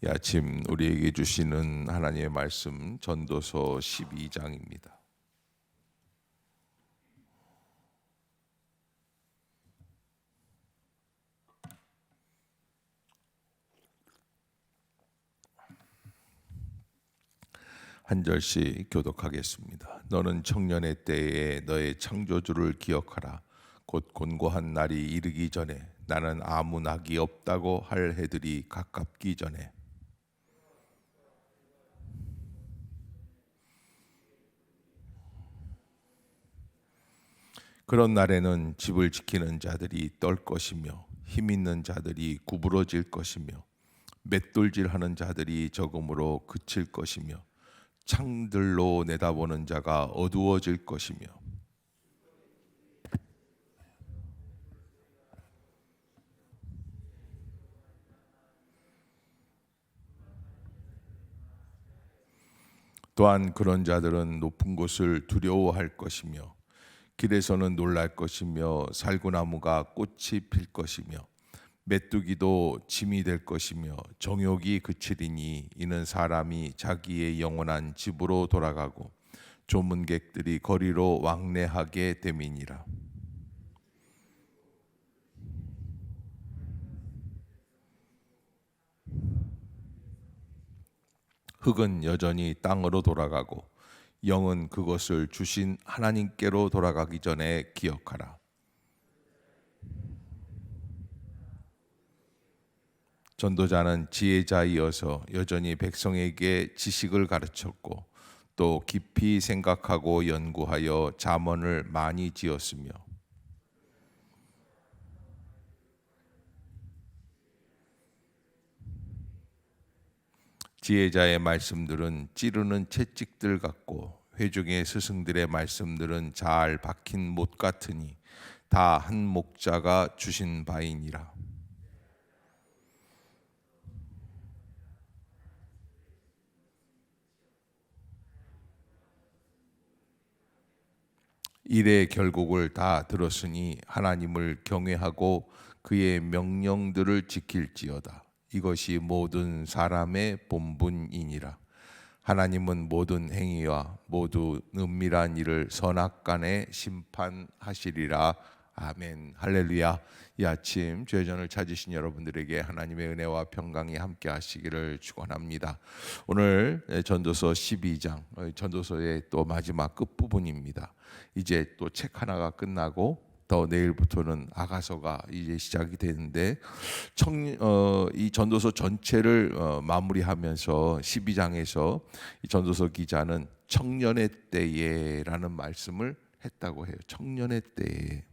이 아침 우리에게 주시는 하나님의 말씀 전도서 12장입니다. 한 절씩 교독하겠습니다. 너는 청년의 때에 너의 창조주를 기억하라. 곧 곤고한 날이 이르기 전에 나는 아무 낙이 없다고 할 해들이 가깝기 전에 그런 날에는 집을 지키는 자들이 떨 것이며 힘 있는 자들이 구부러질 것이며 맷돌질하는 자들이 적음으로 그칠 것이며 창들로 내다보는 자가 어두워질 것이며 또한 그런 자들은 높은 곳을 두려워할 것이며 길에서는 놀랄 것이며 살구나무가 꽃이 필 것이며 메뚜기도 짐이 될 것이며 정욕이 그치리니 이는 사람이 자기의 영원한 집으로 돌아가고 조문객들이 거리로 왕래하게 됨이니라. 흙은 여전히 땅으로 돌아가고 영은 그것을 주신 하나님께로 돌아가기 전에 기억하라. 전도자는 지혜자이어서 여전히 백성에게 지식을 가르쳤고 또 깊이 생각하고 연구하여 잠언을 많이 지었으며 지혜자의 말씀들은 찌르는 채찍들 같고 회중의 스승들의 말씀들은 잘 박힌 못 같으니 다 한 목자가 주신 바이니라. 일의 결국을 다 들었으니 하나님을 경외하고 그의 명령들을 지킬지어다. 이것이 모든 사람의 본분이니라. 하나님은 모든 행위와 모두 은밀한 일을 선악간에 심판하시리라. 아멘. 할렐루야. 이 아침 죄전을 찾으신 여러분들에게 하나님의 은혜와 평강이 함께 하시기를 축원합니다. 오늘 전도서 12장 전도서의 또 마지막 끝부분입니다. 이제 또 책 하나가 끝나고 더 내일부터는 아가서가 이제 시작이 되는데 이 전도서 전체를 마무리하면서 12장에서 이 전도서 기자는 청년의 때에라는 말씀을 했다고 해요. 청년의 때에.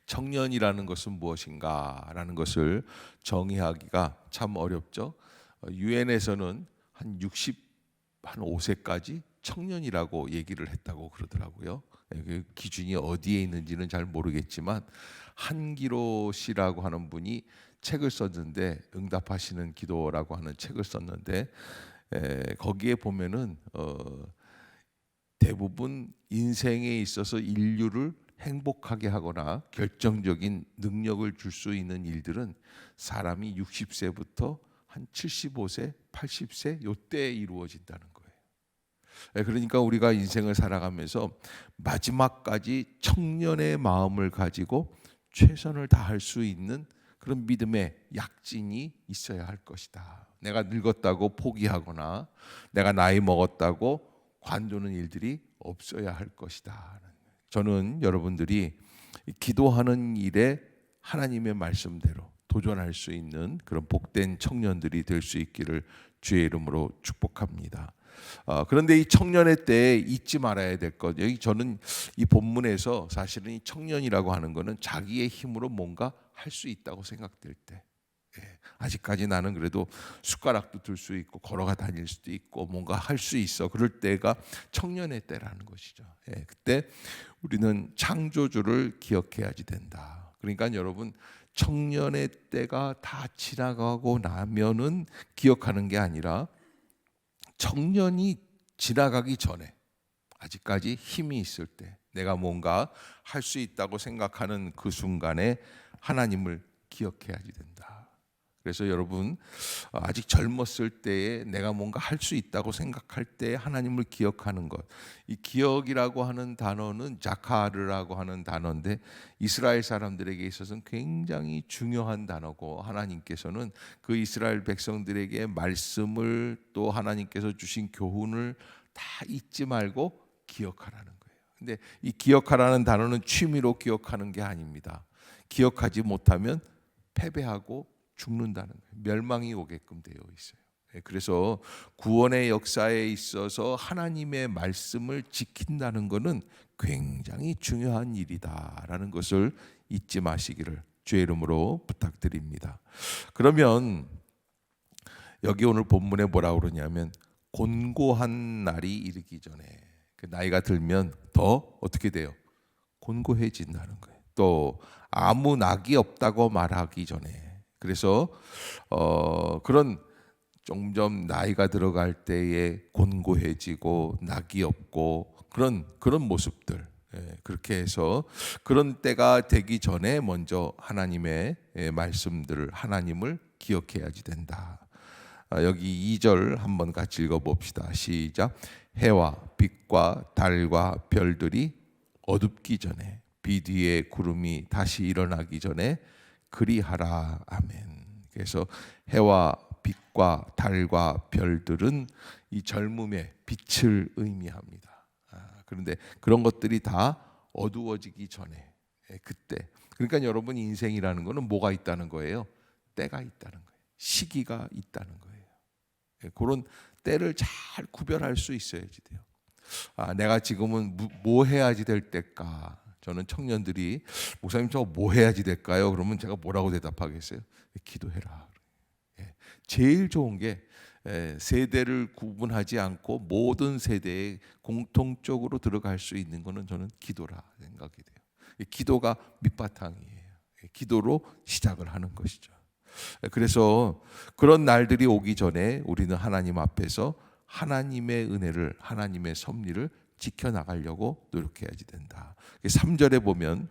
청년이라는 것은 무엇인가라는 것을 정의하기가 참 어렵죠. 유엔에서는 한 5세까지 청년이라고 얘기를 했다고 그러더라고요. 그 기준이 어디에 있는지는 잘 모르겠지만 한기로 씨라고 하는 분이 책을 썼는데 응답하시는 기도라고 하는 책을 썼는데 거기에 보면은 대부분 인생에 있어서 인류를 행복하게 하거나 결정적인 능력을 줄 수 있는 일들은 사람이 60세부터 한 75세, 80세 요때 이루어진다는 거예요. 그러니까 우리가 인생을 살아가면서 마지막까지 청년의 마음을 가지고 최선을 다할 수 있는 그런 믿음의 약진이 있어야 할 것이다. 내가 늙었다고 포기하거나 내가 나이 먹었다고 관두는 일들이 없어야 할 것이다. 저는 여러분들이 기도하는 일에 하나님의 말씀대로 도전할 수 있는 그런 복된 청년들이 될 수 있기를 주의 이름으로 축복합니다. 그런데 이 청년의 때에 잊지 말아야 될 것, 여기 저는 이 본문에서 사실은 이 청년이라고 하는 것은 자기의 힘으로 뭔가 할 수 있다고 생각될 때, 아직까지 나는 그래도 숟가락도 들 수 있고 걸어가 다닐 수도 있고 뭔가 할 수 있어, 그럴 때가 청년의 때라는 것이죠. 그때 우리는 창조주를 기억해야지 된다. 그러니까 여러분, 청년의 때가 다 지나가고 나면은 기억하는 게 아니라 청년이 지나가기 전에 아직까지 힘이 있을 때 내가 뭔가 할 수 있다고 생각하는 그 순간에 하나님을 기억해야지 된다. 그래서 여러분 아직 젊었을 때에 내가 뭔가 할 수 있다고 생각할 때 하나님을 기억하는 것, 이 기억이라고 하는 단어는 자카르라고 하는 단어인데 이스라엘 사람들에게 있어서는 굉장히 중요한 단어고, 하나님께서는 그 이스라엘 백성들에게 말씀을 또 하나님께서 주신 교훈을 다 잊지 말고 기억하라는 거예요. 근데 이 기억하라는 단어는 취미로 기억하는 게 아닙니다. 기억하지 못하면 패배하고 죽는다는 거예요. 멸망이 오게끔 되어 있어요. 그래서 구원의 역사에 있어서 하나님의 말씀을 지킨다는 것은 굉장히 중요한 일이다라는 것을 잊지 마시기를 주의 이름으로 부탁드립니다. 그러면 여기 오늘 본문에 뭐라고 그러냐면 곤고한 날이 이르기 전에, 나이가 들면 더 어떻게 돼요? 곤고해진다는 거예요. 또 아무 낙이 없다고 말하기 전에, 그래서 그런 점점 나이가 들어갈 때에 곤고해지고 낙이 없고 그런 모습들, 그렇게 해서 그런 때가 되기 전에 먼저 하나님의 말씀들을, 하나님을 기억해야지 된다. 여기 2절 한번 같이 읽어봅시다. 시작. 해와 빛과 달과 별들이 어둡기 전에, 비 뒤에 구름이 다시 일어나기 전에 그리하라. 아멘. 그래서 해와 빛과 달과 별들은 이 젊음의 빛을 의미합니다. 그런데 그런 것들이 다 어두워지기 전에, 그때, 그러니까 여러분 인생이라는 거는 뭐가 있다는 거예요? 때가 있다는 거예요. 시기가 있다는 거예요. 그런 때를 잘 구별할 수 있어야지 돼요. 내가 지금은 뭐 해야지 될 때일까? 저는 청년들이 목사님 저 뭐 해야지 될까요? 그러면 제가 뭐라고 대답하겠어요? 기도해라. 제일 좋은 게 세대를 구분하지 않고 모든 세대에 공통적으로 들어갈 수 있는 거는 저는 기도라 생각이 돼요. 기도가 밑바탕이에요. 기도로 시작을 하는 것이죠. 그래서 그런 날들이 오기 전에 우리는 하나님 앞에서 하나님의 은혜를, 하나님의 섭리를 지켜나가려고 노력해야지 된다. 3절에 보면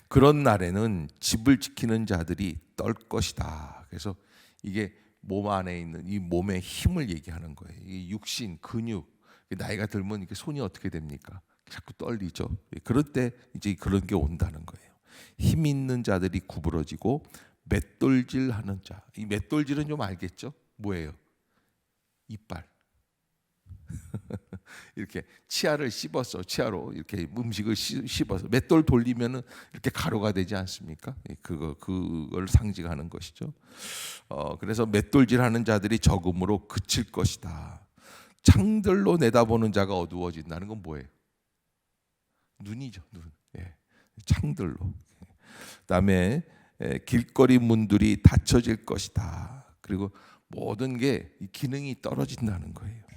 그런 날에는 집을 지키는 자들이 떨 것이다. 그래서 이게 몸 안에 있는 이 몸의 힘을 얘기하는 거예요. 이 육신, 근육, 나이가 들면 이게 손이 어떻게 됩니까? 자꾸 떨리죠. 그럴 때 이제 그런 게 온다는 거예요. 힘 있는 자들이 구부러지고 맷돌질하는 자. 이 맷돌질은 좀 알겠죠? 뭐예요? 이빨. 이렇게 치아를 씹어서, 치아로 이렇게 음식을 씹어서 맷돌 돌리면은 이렇게 가루가 되지 않습니까? 그걸 상징하는 것이죠. 그래서 맷돌질하는 자들이 적음으로 그칠 것이다. 창들로 내다보는 자가 어두워진다는 건 뭐예요? 눈이죠, 눈. 창들로. 그다음에 길거리 문들이 닫혀질 것이다. 그리고 모든 게 기능이 떨어진다는 거예요.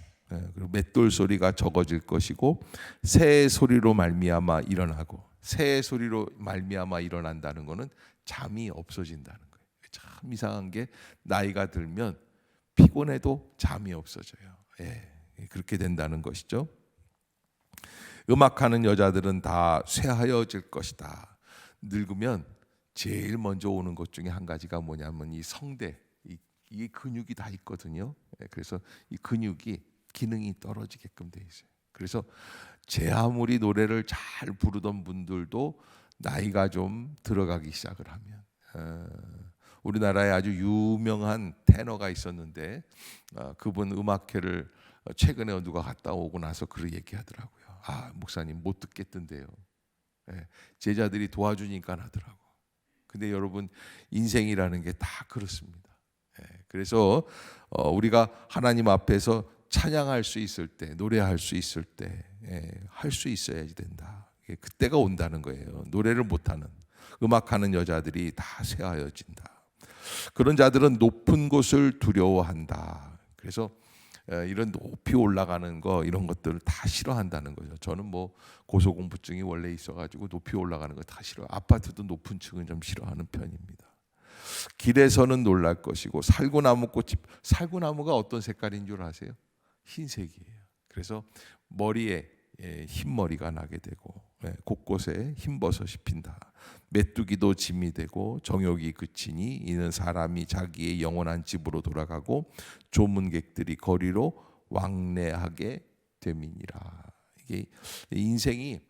그리고 맷돌 소리가 적어질 것이고 새 소리로 말미암아 일어나고, 새 소리로 말미암아 일어난다는 것은 잠이 없어진다는 거예요. 참 이상한 게 나이가 들면 피곤해도 잠이 없어져요. 그렇게 된다는 것이죠. 음악하는 여자들은 다 쇠하여질 것이다. 늙으면 제일 먼저 오는 것 중에 한 가지가 뭐냐면 이 성대, 이 근육이 다 있거든요. 그래서 이 근육이 기능이 떨어지게끔 돼 있어요. 그래서 제 아무리 노래를 잘 부르던 분들도 나이가 좀 들어가기 시작을 하면, 우리나라에 아주 유명한 테너가 있었는데 그분 음악회를 최근에 누가 갔다 오고 나서 그를 얘기하더라고요. 목사님 못 듣겠던데요. 제자들이 도와주니까 하더라고. 근데 여러분 인생이라는 게 다 그렇습니다. 그래서 우리가 하나님 앞에서 찬양할 수 있을 때, 노래할 수 있을 때 할 수 있어야지 된다. 그때가 온다는 거예요. 노래를 못하는, 음악하는 여자들이 다 쇠하여진다. 그런 자들은 높은 곳을 두려워한다. 그래서 이런 높이 올라가는 거, 이런 것들을 다 싫어한다는 거죠. 저는 뭐 고소공포증이 원래 있어가지고 높이 올라가는 거 다 싫어. 아파트도 높은 층은 좀 싫어하는 편입니다. 길에서는 놀랄 것이고 살구나무가 어떤 색깔인 줄 아세요? 흰색이에요. 그래서 머리에 흰머리가 나게 되고 곳곳에 흰버섯이 핀다. 메뚜기도 짐이 되고 정욕이 그치니 이는 사람이 자기의 영원한 집으로 돌아가고 조문객들이 거리로 왕래하게 됨이니라. 이게 인생이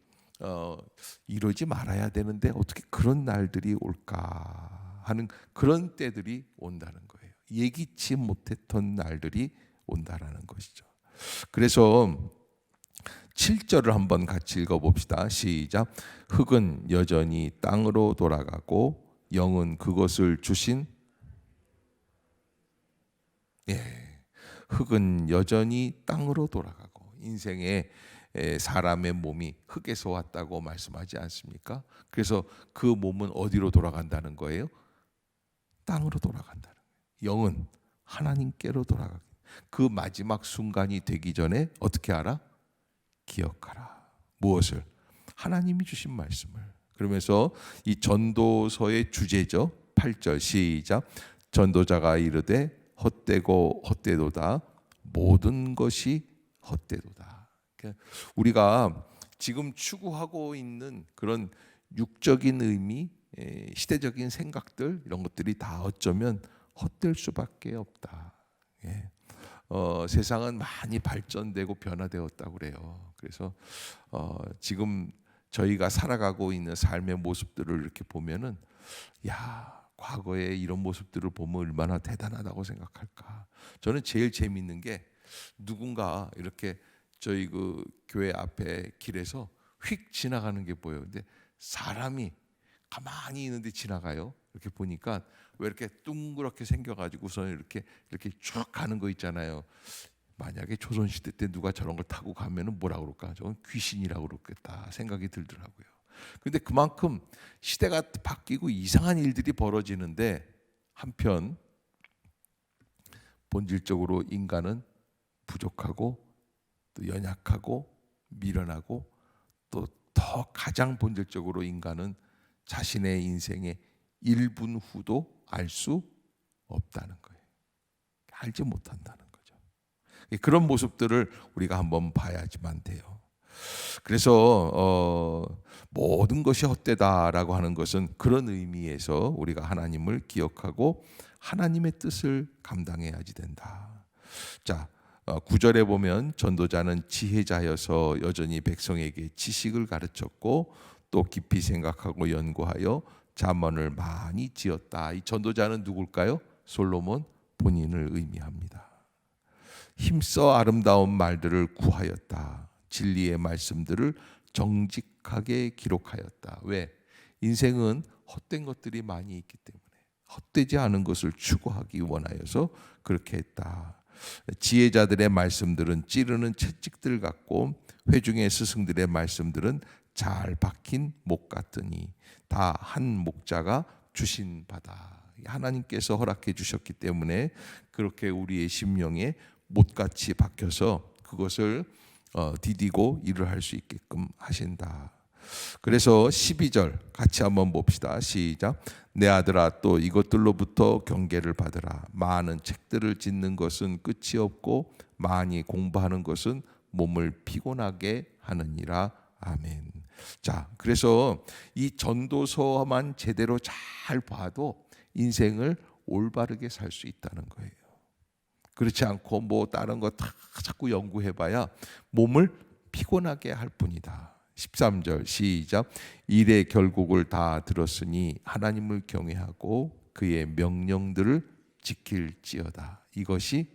이러지 말아야 되는데 어떻게 그런 날들이 올까 하는 그런 때들이 온다는 거예요. 예기치 못했던 날들이 온다라는 것이죠. 그래서 7절을 한번 같이 읽어봅시다. 시작. 흙은 여전히 땅으로 돌아가고 영은 그것을 주신 흙은 여전히 땅으로 돌아가고 인생에 사람의 몸이 흙에서 왔다고 말씀하지 않습니까? 그래서 그 몸은 어디로 돌아간다는 거예요? 땅으로 돌아간다는 거예요. 영은 하나님께로 돌아가기. 그 마지막 순간이 되기 전에 어떻게 알아? 기억하라. 무엇을? 하나님이 주신 말씀을. 그러면서 이 전도서의 주제죠. 8절 시작. 전도자가 이르되 헛되고 헛되도다. 모든 것이 헛되도다. 우리가 지금 추구하고 있는 그런 육적인 의미, 시대적인 생각들 이런 것들이 다 어쩌면 헛될 수밖에 없다. 세상은 많이 발전되고 변화되었다고 그래요. 그래서 지금 저희가 살아가고 있는 삶의 모습들을 이렇게 보면은 과거에 이런 모습들을 보면 얼마나 대단하다고 생각할까. 저는 제일 재밌는 게 누군가 이렇게 저희 그 교회 앞에 길에서 휙 지나가는 게 보여요. 근데 사람이 가만히 있는데 지나가요. 이렇게 보니까 왜 이렇게 둥그렇게 생겨가지고서 이렇게 쭉 가는 거 있잖아요. 만약에 조선시대 때 누가 저런 걸 타고 가면은 뭐라 그럴까? 저건 귀신이라고 그러겠다 생각이 들더라고요. 근데 그만큼 시대가 바뀌고 이상한 일들이 벌어지는데 한편 본질적으로 인간은 부족하고 또 연약하고 미련하고 또 더 가장 본질적으로 인간은 자신의 인생의 1분 후도 알 수 없다는 거예요. 알지 못한다는 거죠. 그런 모습들을 우리가 한번 봐야지만 돼요. 그래서 모든 것이 헛되다라고 하는 것은 그런 의미에서 우리가 하나님을 기억하고 하나님의 뜻을 감당해야지 된다. 자, 9절에 보면 전도자는 지혜자여서 여전히 백성에게 지식을 가르쳤고 또 깊이 생각하고 연구하여 잠언을 많이 지었다. 이 전도자는 누굴까요? 솔로몬 본인을 의미합니다. 힘써 아름다운 말들을 구하였다. 진리의 말씀들을 정직하게 기록하였다. 왜? 인생은 헛된 것들이 많이 있기 때문에 헛되지 않은 것을 추구하기 원하여서 그렇게 했다. 지혜자들의 말씀들은 찌르는 채찍들 같고 회중의 스승들의 말씀들은 잘 박힌 목 같으니 다 한 목자가 주신 바다. 하나님께서 허락해 주셨기 때문에 그렇게 우리의 심령에 못같이 박혀서 그것을 디디고 일을 할 수 있게끔 하신다. 그래서 12절 같이 한번 봅시다. 시작. 내 아들아 또 이것들로부터 경계를 받으라. 많은 책들을 짓는 것은 끝이 없고 많이 공부하는 것은 몸을 피곤하게 하느니라. 아멘. 자, 그래서 이 전도서만 제대로 잘 봐도 인생을 올바르게 살 수 있다는 거예요. 그렇지 않고 뭐 다른 거 다 자꾸 연구해봐야 몸을 피곤하게 할 뿐이다. 13절 시작. 일의 결국을 다 들었으니 하나님을 경외하고 그의 명령들을 지킬지어다. 이것이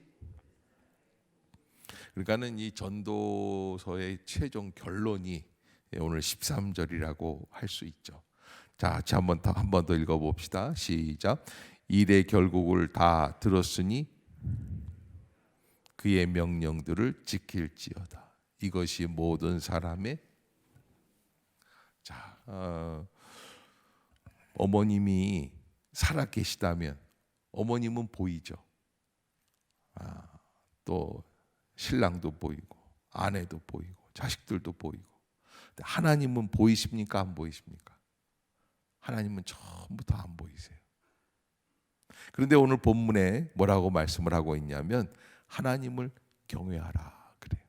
그러니까는 이 전도서의 최종 결론이 오늘 13절이라고 할 수 있죠. 자, 한 번 더 읽어봅시다. 시작. 일의 결국을 다 들었으니 그의 명령들을 지킬지어다. 이것이 모든 사람의 어머님이 살아 계시다면 어머님은 보이죠. 또 신랑도 보이고 아내도 보이고 자식들도 보이고. 하나님은 보이십니까? 안 보이십니까? 하나님은 처음부터 안 보이세요. 그런데 오늘 본문에 뭐라고 말씀을 하고 있냐면 하나님을 경외하라 그래요.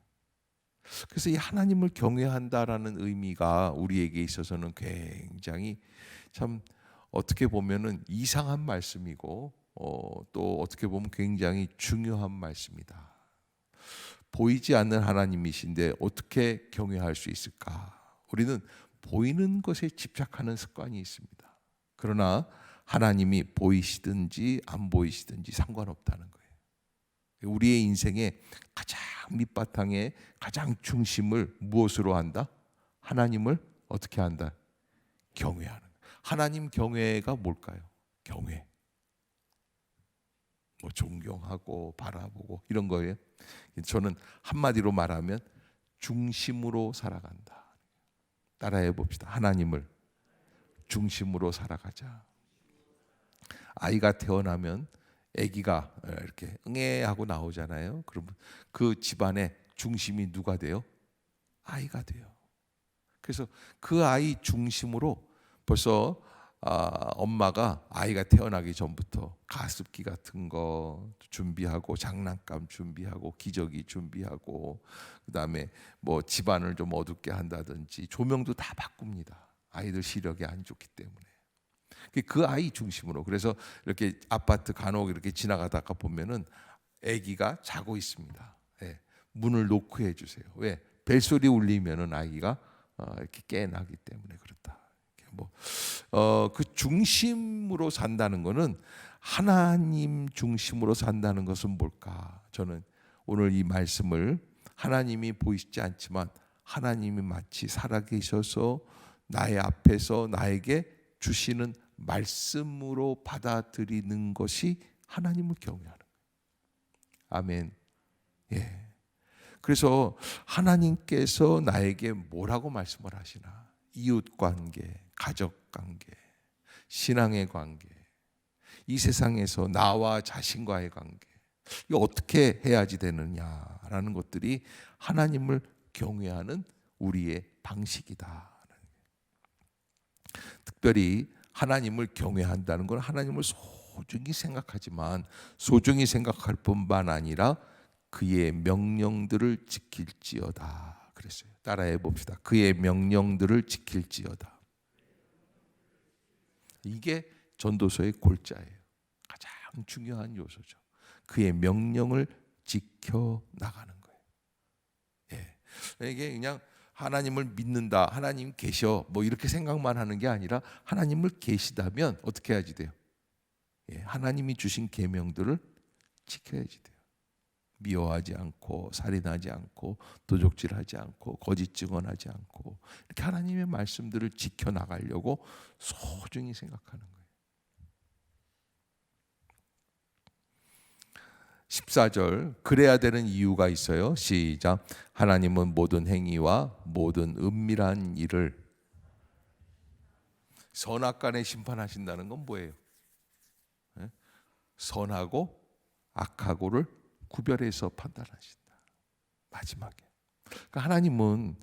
그래서 이 하나님을 경외한다라는 의미가 우리에게 있어서는 굉장히 참 어떻게 보면은 이상한 말씀이고 또 어떻게 보면 굉장히 중요한 말씀이다. 보이지 않는 하나님이신데 어떻게 경외할 수 있을까? 우리는 보이는 것에 집착하는 습관이 있습니다. 그러나 하나님이 보이시든지 안 보이시든지 상관없다는 거예요. 우리의 인생의 가장 밑바탕에 가장 중심을 무엇으로 한다? 하나님을 어떻게 한다? 경외하는 거예요. 하나님 경외가 뭘까요? 경외. 뭐 존경하고 바라보고 이런 거예요. 저는 한마디로 말하면 중심으로 살아간다. 따라해 봅시다. 하나님을 중심으로 살아가자. 아이가 태어나면 아기가 이렇게 응애하고 나오잖아요. 그러면 그 집안의 중심이 누가 돼요? 아이가 돼요. 그래서 그 아이 중심으로 벌써 엄마가 아이가 태어나기 전부터 가습기 같은 거 준비하고 장난감 준비하고 기저귀 준비하고 그다음에 뭐 집안을 좀 어둡게 한다든지 조명도 다 바꿉니다. 아이들 시력이 안 좋기 때문에. 그 아이 중심으로. 그래서 이렇게 아파트 간혹 이렇게 지나가다가 보면은 아기가 자고 있습니다. 예, 문을 놓고 해주세요. 왜? 벨소리 울리면은 아기가 이렇게 깨나기 때문에 그렇다. 그 중심으로 산다는 것은 하나님 중심으로 산다는 것은 뭘까? 저는 오늘 이 말씀을 하나님이 보이시지 않지만 하나님이 마치 살아계셔서 나의 앞에서 나에게 주시는 말씀으로 받아들이는 것이 하나님을 경외하는 거예요. 아멘. 예. 그래서 하나님께서 나에게 뭐라고 말씀을 하시나? 이웃 관계, 가족 관계, 신앙의 관계, 이 세상에서 나와 자신과의 관계, 이거 어떻게 해야지 되느냐라는 것들이 하나님을 경외하는 우리의 방식이다. 특별히 하나님을 경외한다는 건 하나님을 소중히 생각하지만 소중히 생각할 뿐만 아니라 그의 명령들을 지킬지어다 그랬어요. 따라해 봅시다. 그의 명령들을 지킬지어다. 이게 전도서의 골자예요. 가장 중요한 요소죠. 그의 명령을 지켜 나가는 거예요. 예. 이게 그냥 하나님을 믿는다, 하나님 계셔, 뭐 이렇게 생각만 하는 게 아니라 하나님을 계시다면 어떻게 해야지 돼요? 예, 하나님이 주신 계명들을 지켜야지 돼요. 미워하지 않고 살인하지 않고 도적질하지 않고 거짓 증언하지 않고 이렇게 하나님의 말씀들을 지켜 나가려고 소중히 생각하는 거예요. 14절 그래야 되는 이유가 있어요. 시작. 하나님은 모든 행위와 모든 은밀한 일을 선악간에 심판하신다는 건 뭐예요? 선하고 악하고를 구별해서 판단하신다. 마지막에. 그러니까 하나님은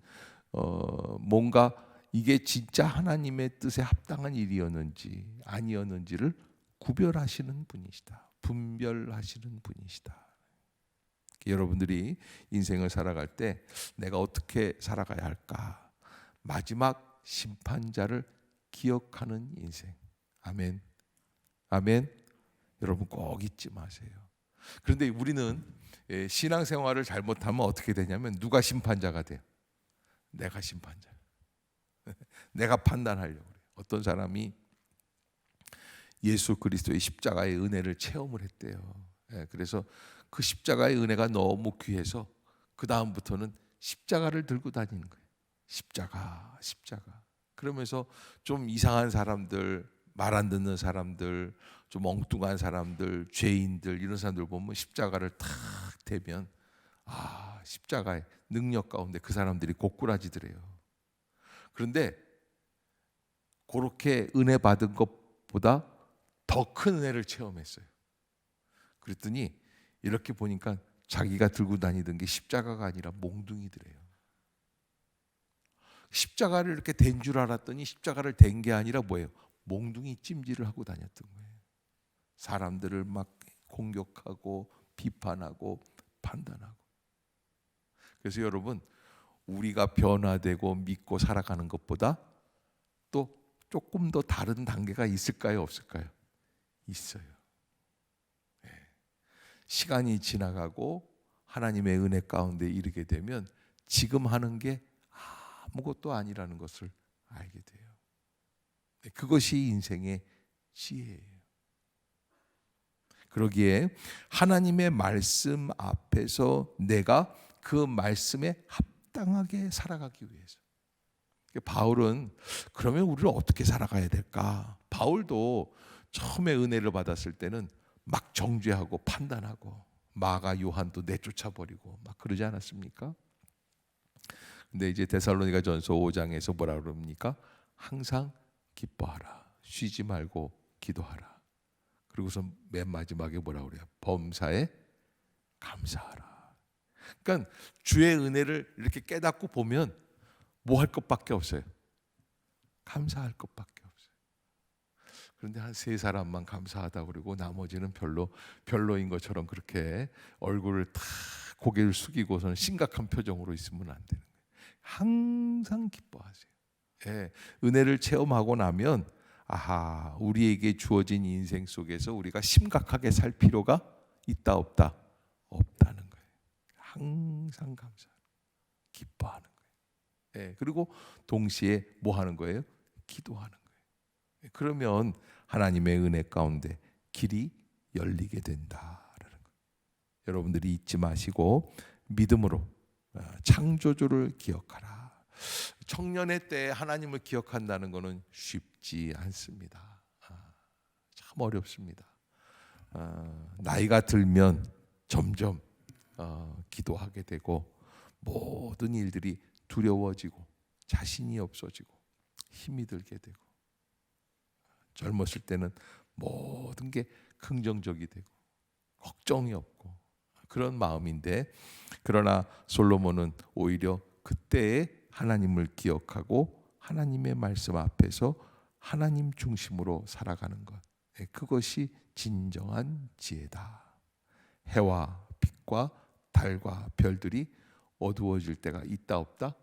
뭔가 이게 진짜 하나님의 뜻에 합당한 일이었는지 아니었는지를 구별하시는 분이시다. 분별하시는 분이시다. 여러분들이 인생을 살아갈 때 내가 어떻게 살아가야 할까? 마지막 심판자를 기억하는 인생. 아멘. 아멘. 여러분 꼭 잊지 마세요. 그런데 우리는 신앙생활을 잘못하면 어떻게 되냐면 누가 심판자가 돼요? 내가 심판자. 내가 판단하려고 그래요. 어떤 사람이 예수 그리스도의 십자가의 은혜를 체험을 했대요. 그래서 그 십자가의 은혜가 너무 귀해서 그 다음부터는 십자가를 들고 다니는 거예요. 십자가, 십자가. 그러면서 좀 이상한 사람들, 말 안 듣는 사람들, 좀 엉뚱한 사람들, 죄인들 이런 사람들 보면 십자가를 탁 대면 십자가의 능력 가운데 그 사람들이 고꾸라지더래요. 그런데 그렇게 은혜 받은 것보다 더 큰 은혜를 체험했어요. 그랬더니 이렇게 보니까 자기가 들고 다니던 게 십자가가 아니라 몽둥이더래요. 십자가를 이렇게 댄 줄 알았더니 십자가를 댄 게 아니라 뭐예요? 몽둥이 찜질을 하고 다녔던 거예요. 사람들을 막 공격하고 비판하고 판단하고. 그래서 여러분 우리가 변화되고 믿고 살아가는 것보다 또 조금 더 다른 단계가 있을까요? 없을까요? 있어요. 네. 시간이 지나가고 하나님의 은혜 가운데 이르게 되면 지금 하는 게 아무것도 아니라는 것을 알게 돼요. 네. 그것이 인생의 지혜예요. 그러기에 하나님의 말씀 앞에서 내가 그 말씀에 합당하게 살아가기 위해서, 바울은 그러면 우리를 어떻게 살아가야 될까? 바울도 처음에 은혜를 받았을 때는 막 정죄하고 판단하고 마가 요한도 내쫓아 버리고 막 그러지 않았습니까? 근데 이제 데살로니가 전서 5장에서 뭐라 그럽니까? 항상 기뻐하라, 쉬지 말고 기도하라. 그리고서 맨 마지막에 뭐라 그래요? 범사에 감사하라. 그러니까 주의 은혜를 이렇게 깨닫고 보면 뭐 할 것밖에 없어요? 감사할 것밖에 없어요. 그런데 한 세 사람만 감사하다 그러고 나머지는 별로인 것처럼 그렇게 얼굴을 탁 고개를 숙이고서는 심각한 표정으로 있으면 안 되는 거예요. 항상 기뻐하세요. 예, 은혜를 체험하고 나면 우리에게 주어진 인생 속에서 우리가 심각하게 살 필요가 있다 없다? 없다는 거예요. 항상 감사하는, 기뻐하는 거예요. 예, 그리고 동시에 뭐 하는 거예요? 기도하는 거예요. 그러면 하나님의 은혜 가운데 길이 열리게 된다라는 거예요. 여러분들이 잊지 마시고 믿음으로 창조주를 기억하라. 청년의 때에 하나님을 기억한다는 것은 쉽지 않습니다. 참 어렵습니다. 나이가 들면 점점 기도하게 되고 모든 일들이 두려워지고 자신이 없어지고 힘이 들게 되고, 젊었을 때는 모든 게 긍정적이 되고 걱정이 없고 그런 마음인데, 그러나 솔로몬은 오히려 그때의 하나님을 기억하고 하나님의 말씀 앞에서 하나님 중심으로 살아가는 것, 그것이 진정한 지혜다. 해와 빛과 달과 별들이 어두워질 때가 있다 없다?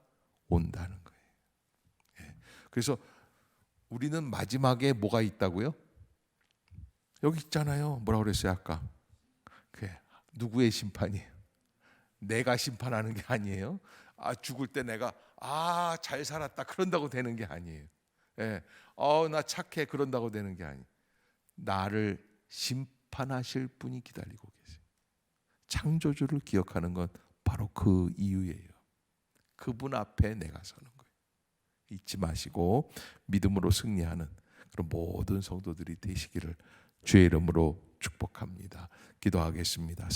온다는 거예요. 그래서 우리는 마지막에 뭐가 있다고요? 여기 있잖아요. 뭐라고 그랬어요 아까? 누구의 심판이에요? 내가 심판하는 게 아니에요. 죽을 때 내가 잘 살았다 그런다고 되는 게 아니에요. 나 착해 그런다고 되는 게 아니에요. 나를 심판하실 분이 기다리고 계세요. 창조주를 기억하는 건 바로 그 이유예요. 그분 앞에 내가 서는 거예요. 잊지 마시고 믿음으로 승리하는 그런 모든 성도들이 되시기를 주의 이름으로 축복합니다. 기도하겠습니다.